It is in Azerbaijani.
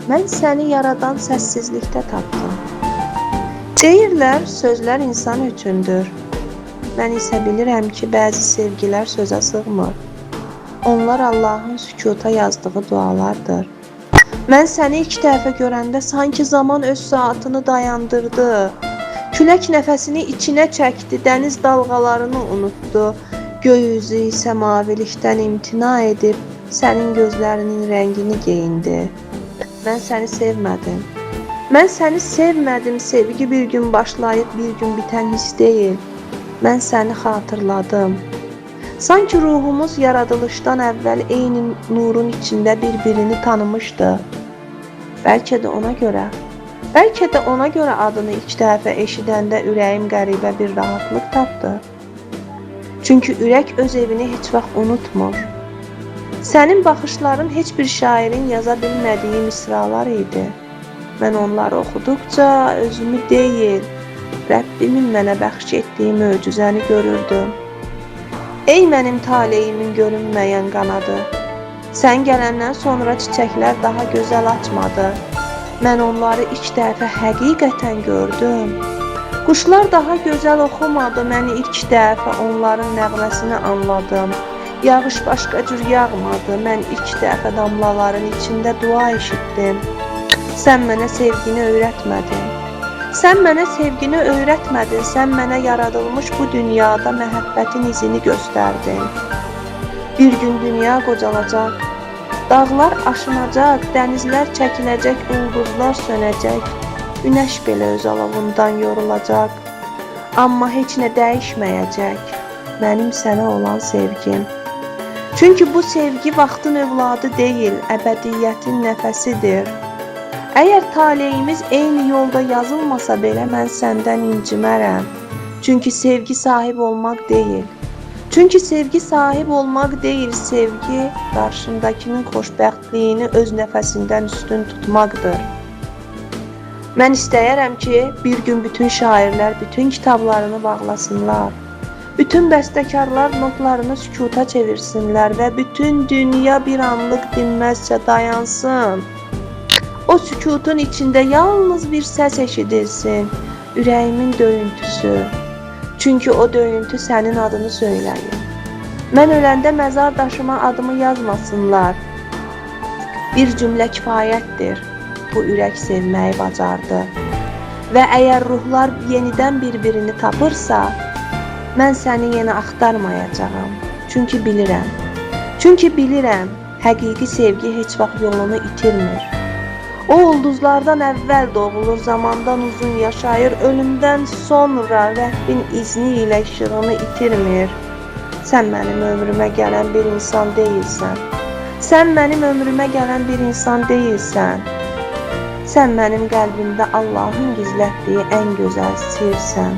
Mən səni yaradan səssizlikdə tapdım. Deyirlər, sözlər insan üçündür. Mən isə bilirəm ki, bəzi sevgilər sözə sığmır. Onlar Allahın sükuta yazdığı dualardır. Mən səni ilk dəfə görəndə sanki zaman öz saatını dayandırdı. Külək nəfəsini içinə çəkdi, dəniz dalğalarını unutdu. Göy üzü isə mavilikdən imtina edib, sənin gözlərinin rəngini geyindi. Mən səni sevmədim. Mən səni sevmədim, sevgi bir gün başlayıb bir gün bitən his deyil. Mən səni xatırladım. Sanki ruhumuz yaradılışdan əvvəl eyni nurun içində bir-birini tanımışdı. Bəlkə də ona görə adını ilk dəfə eşidəndə ürəyim qəribə bir rahatlıq tapdı. Çünki ürək öz evini heç vaxt unutmur. Sənin baxışların heç bir şairin yaza bilmədiyi misralar idi. Mən onları oxuduqca özümü deyil, Rəbbimin mənə bəxş etdiyi möcüzəni görürdüm. Ey mənim taleyimin görünməyən qanadı, sən gələndən sonra çiçəklər daha gözəl açmadı. Mən onları ilk dəfə həqiqətən gördüm. Quşlar daha gözəl oxumadı, mən ilk dəfə onların nəğməsini anladım. Yağış başqa cür yağmadı, mən ilk dəfə damlaların içində dua eşitdim. Sən mənə sevgini öyrətmədin. Sən mənə yaradılmış bu dünyada məhəbbətin izini göstərdin. Bir gün dünya qocalacaq, dağlar aşınacaq, dənizlər çəkiləcək, ulduzlar sönəcək, günəş belə öz alovundan yorulacaq. Amma heç nə dəyişməyəcək, mənim sənə olan sevgim. Çünki bu sevgi vaxtın övladı deyil, əbədiyyətin nəfəsidir. Əgər taleyimiz eyni yolda yazılmasa belə mən səndən incimərəm. Çünki sevgi sahib olmaq deyil. Sevgi qarşındakının xoşbəxtliyini öz nəfəsindən üstün tutmaqdır. Mən istəyərəm ki, bir gün bütün şairlər bütün kitablarını bağlasınlar. Bütün bəstəkarlar notlarını sükuta çevirsinlər və bütün dünya bir anlıq dinməzcə dayansın. O sükutun içində yalnız bir səs eşidilsin, ürəyimin döyüntüsü. Çünki o döyüntü sənin adını söyləyir. Mən öləndə məzar daşıma adımı yazmasınlar. Bir cümlə kifayətdir, bu ürək sevməyi bacardı. Və əgər ruhlar yenidən bir-birini tapırsa, mən səni yenə axtarmayacağam. Çünki bilirəm, həqiqi sevgi heç vaxt yolunu itirmir. O ulduzlardan əvvəl doğulur, zamandan uzun yaşayır, ölümdən sonra Rəbbin izni ilə işığını itirmir. Sən mənim ömrümə gələn bir insan deyilsən. Sən mənim qəlbimdə Allahın gizlətdiyi ən gözəl sirsən.